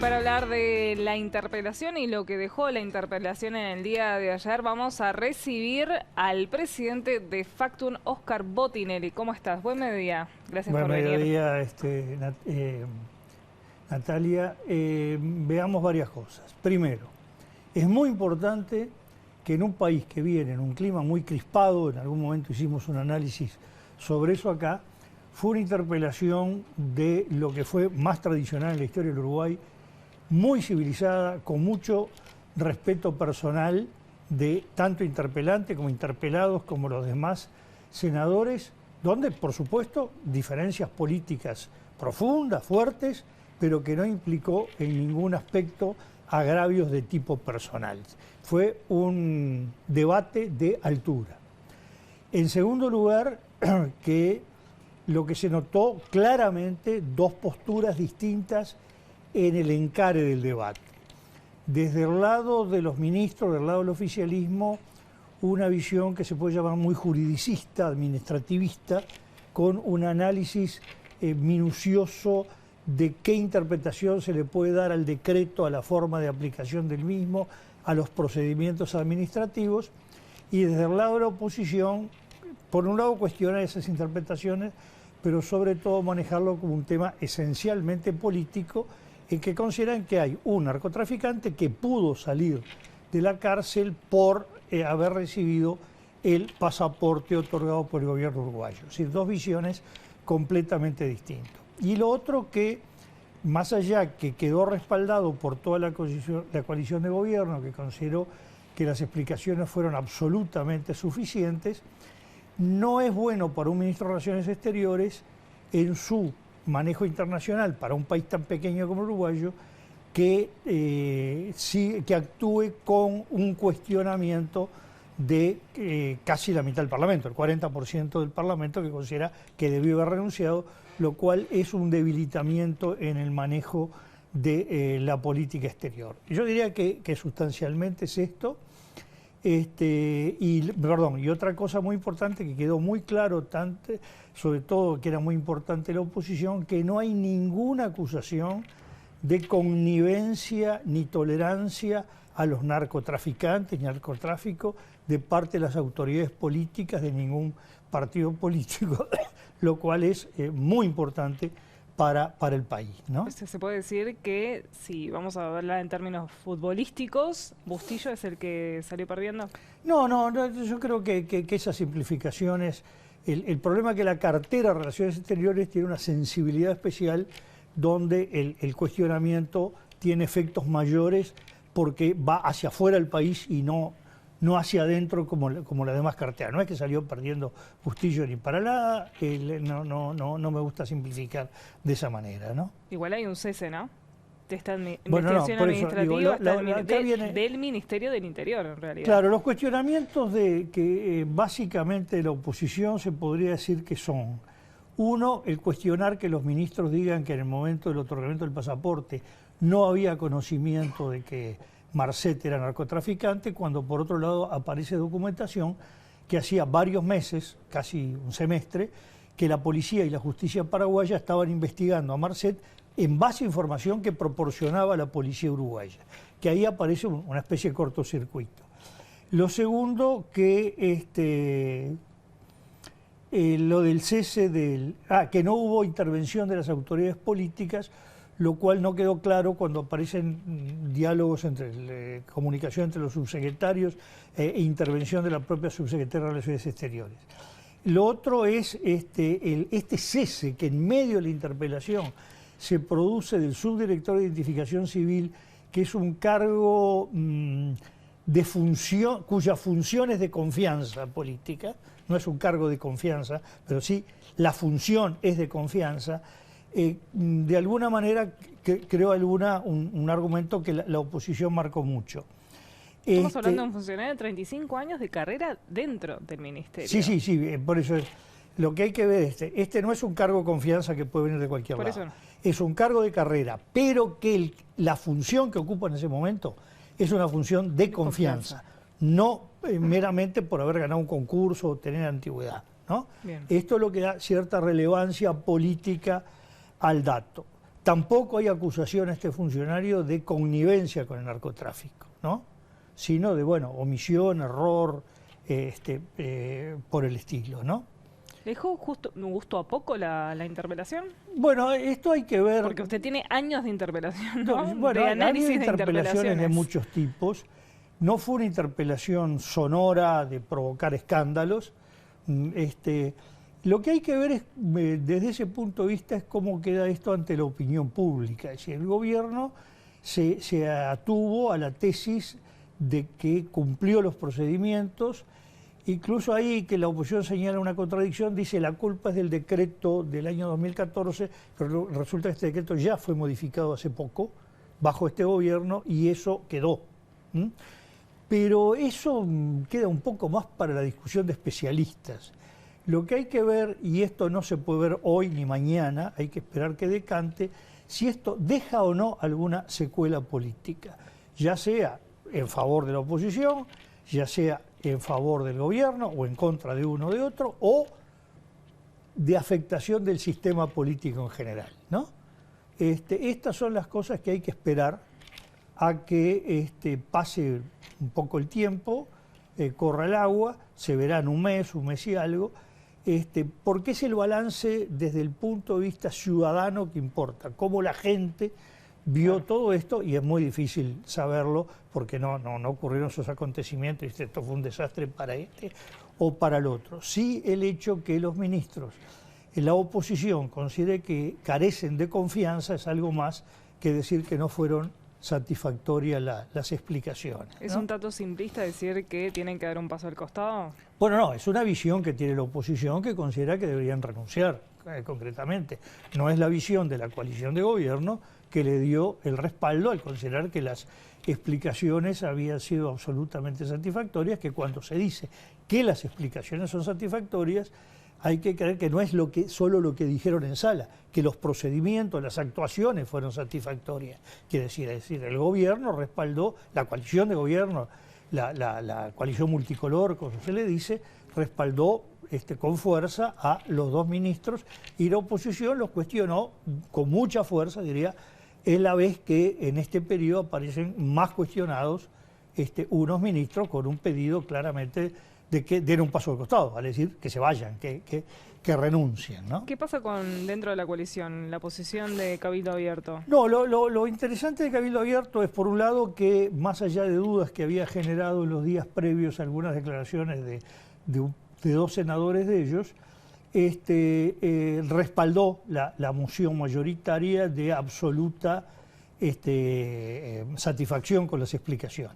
para hablar de la interpelación y lo que dejó la interpelación en el día de ayer, vamos a recibir al presidente de Factum, Óscar Botinelli. ¿Cómo estás? Buen mediodía. Gracias por venir. Buen mediodía, Natalia. Veamos varias cosas. Primero, es muy importante que en un país que viene en un clima muy crispado, en algún momento hicimos un análisis sobre eso acá, fue una interpelación de lo que fue más tradicional en la historia del Uruguay, muy civilizada, con mucho respeto personal de tanto interpelante como interpelados como los demás senadores, donde, por supuesto, diferencias políticas profundas, fuertes, pero que no implicó en ningún aspecto agravios de tipo personal. Fue un debate de altura. En segundo lugar, que lo que se notó claramente, dos posturas distintas en el encare del debate. Desde el lado de los ministros, del lado del oficialismo, una visión que se puede llamar muy juridicista, administrativista, con un análisis minucioso de qué interpretación se le puede dar al decreto, a la forma de aplicación del mismo, a los procedimientos administrativos, y desde el lado de la oposición, por un lado cuestionar esas interpretaciones, pero sobre todo manejarlo como un tema esencialmente político, en que consideran que hay un narcotraficante que pudo salir de la cárcel por haber recibido el pasaporte otorgado por el gobierno uruguayo. Es decir, dos visiones completamente distintas. Y lo otro que, más allá que quedó respaldado por toda la coalición de gobierno, que consideró que las explicaciones fueron absolutamente suficientes, no es bueno para un ministro de Relaciones Exteriores en su manejo internacional para un país tan pequeño como el uruguayo que actúe con un cuestionamiento de casi la mitad del Parlamento, el 40% del Parlamento, que considera que debió haber renunciado, lo cual es un debilitamiento en el manejo de la política exterior. Yo diría que sustancialmente es esto. Y otra cosa muy importante que quedó muy claro, sobre todo que era muy importante la oposición, que no hay ninguna acusación de connivencia ni tolerancia a los narcotraficantes ni al narcotráfico de parte de las autoridades políticas de ningún partido político, lo cual es muy importante para el país, ¿no? Se puede decir que, si vamos a verla en términos futbolísticos, Bustillo es el que salió perdiendo. No, yo creo que esas simplificaciones, el problema es que la cartera de Relaciones Exteriores tiene una sensibilidad especial donde el cuestionamiento tiene efectos mayores porque va hacia afuera del país y no hacia adentro como la demás cartera. No es que salió perdiendo Bustillo ni para nada, no me gusta simplificar de esa manera, ¿no? Igual hay un cese, ¿no? De esta investigación administrativa del Ministerio del Interior, en realidad. Claro, los cuestionamientos de que básicamente la oposición se podría decir que son: uno, el cuestionar que los ministros digan que en el momento del otorgamiento del pasaporte no había conocimiento de que Marcet era narcotraficante, cuando por otro lado aparece documentación que hacía varios meses, casi un semestre, que la policía y la justicia paraguaya estaban investigando a Marcet en base a información que proporcionaba la policía uruguaya, que ahí aparece una especie de cortocircuito. Lo segundo, que lo del cese que no hubo intervención de las autoridades políticas, lo cual no quedó claro cuando aparecen diálogos comunicación entre los subsecretarios e intervención de la propia subsecretaria de Relaciones Exteriores. Lo otro es este cese que en medio de la interpelación se produce del subdirector de Identificación Civil, que es un cargo de función, cuya función es de confianza política, no es un cargo de confianza, pero sí la función es de confianza. De alguna manera creo un argumento que la oposición marcó mucho. Estamos hablando de un funcionario de 35 años de carrera dentro del ministerio. Sí, por eso lo que hay que ver este no es un cargo de confianza que puede venir de cualquier lado. Eso no. Es un cargo de carrera, pero que la función que ocupa en ese momento es una función de confianza, no meramente por haber ganado un concurso o tener antigüedad, ¿no? Esto es lo que da cierta relevancia política al dato. Tampoco hay acusación a este funcionario de connivencia con el narcotráfico, ¿no? Sino de, bueno, omisión, error, por el estilo, ¿no? ¿Le dejó gusto a poco la interpelación? Bueno, esto hay que ver... Porque usted tiene años de interpelación, ¿no? Bueno, de análisis de interpelaciones de muchos tipos. No fue una interpelación sonora de provocar escándalos. Lo que hay que ver es, desde ese punto de vista, es cómo queda esto ante la opinión pública. Es decir, el gobierno se atuvo a la tesis de que cumplió los procedimientos. Incluso ahí que la oposición señala una contradicción, dice la culpa es del decreto del año 2014, pero resulta que este decreto ya fue modificado hace poco, bajo este gobierno, y eso quedó. Pero eso queda un poco más para la discusión de especialistas. Lo que hay que ver, y esto no se puede ver hoy ni mañana, hay que esperar que decante, si esto deja o no alguna secuela política, ya sea en favor de la oposición, ya sea en favor del gobierno o en contra de uno o de otro, o de afectación del sistema político en general, ¿no? Estas son las cosas que hay que esperar a que pase un poco el tiempo, corra el agua, se verá en un mes y algo, porque es el balance desde el punto de vista ciudadano que importa, cómo la gente vio todo esto, y es muy difícil saberlo porque no ocurrieron esos acontecimientos, y esto fue un desastre para este o para el otro. Sí, el hecho que los ministros en la oposición considere que carecen de confianza es algo más que decir que no fueron satisfactorias las explicaciones, ¿no? ¿Es un tanto simplista decir que tienen que dar un paso al costado? Bueno, no, es una visión que tiene la oposición que considera que deberían renunciar, concretamente. No es la visión de la coalición de gobierno que le dio el respaldo al considerar que las explicaciones habían sido absolutamente satisfactorias, que cuando se dice que las explicaciones son satisfactorias, hay que creer que no es solo lo que dijeron en sala, que los procedimientos, las actuaciones fueron satisfactorias. Quiere decir, el gobierno respaldó, la coalición de gobierno, la coalición multicolor, como se le dice, respaldó con fuerza a los dos ministros, y la oposición los cuestionó con mucha fuerza, diría. Es la vez que en este periodo aparecen más cuestionados unos ministros con un pedido claramente de que den un paso al costado, vale decir, que se vayan, que renuncien, ¿no? ¿Qué pasa dentro de la coalición, la posición de Cabildo Abierto? No, lo interesante de Cabildo Abierto es, por un lado, que más allá de dudas que había generado en los días previos algunas declaraciones de dos senadores de ellos, respaldó la moción mayoritaria de absoluta satisfacción con las explicaciones.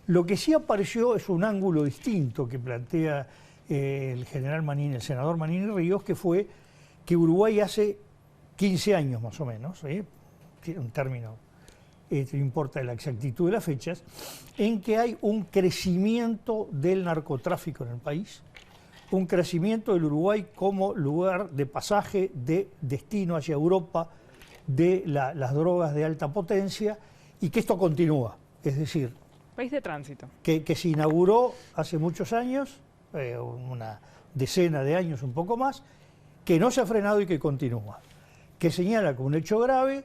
Lo que sí apareció es un ángulo distinto que plantea el senador Manini Ríos, que fue que Uruguay hace 15 años más o menos, un término, no importa la exactitud de las fechas, en que hay un crecimiento del narcotráfico en el país, un crecimiento del Uruguay como lugar de pasaje, de destino hacia Europa de las drogas de alta potencia, y que esto continúa. Es decir, país de tránsito. Que se inauguró hace muchos años, una decena de años, un poco más, que no se ha frenado y que continúa. Que señala como un hecho grave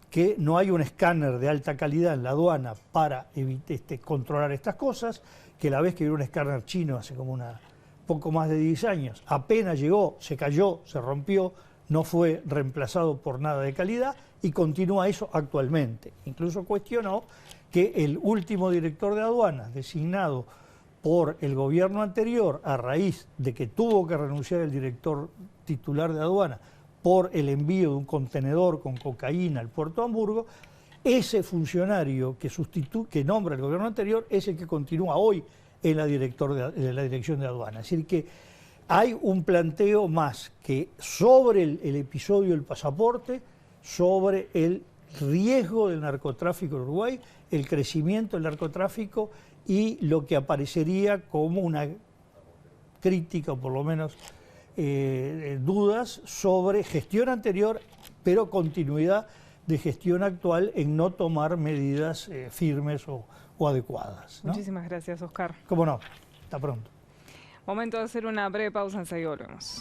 que no hay un escáner de alta calidad en la aduana para controlar estas cosas, que la vez que hubo un escáner chino hace como poco más de 10 años, apenas llegó, se cayó, se rompió, no fue reemplazado por nada de calidad, y continúa eso actualmente. Incluso cuestionó que el último director de aduanas, designado por el gobierno anterior a raíz de que tuvo que renunciar el director titular de aduana por el envío de un contenedor con cocaína al puerto de Hamburgo, ese funcionario que nombra el gobierno anterior es el que continúa hoy en la dirección de aduana. Es decir, que hay un planteo más que sobre el episodio del pasaporte, sobre el riesgo del narcotráfico en Uruguay, el crecimiento del narcotráfico y lo que aparecería como una crítica, o por lo menos dudas sobre gestión anterior, pero continuidad de gestión actual en no tomar medidas firmes o adecuadas, ¿no? Muchísimas gracias, Oscar. ¿Cómo no? Hasta pronto. Momento de hacer una breve pausa, enseguida volvemos.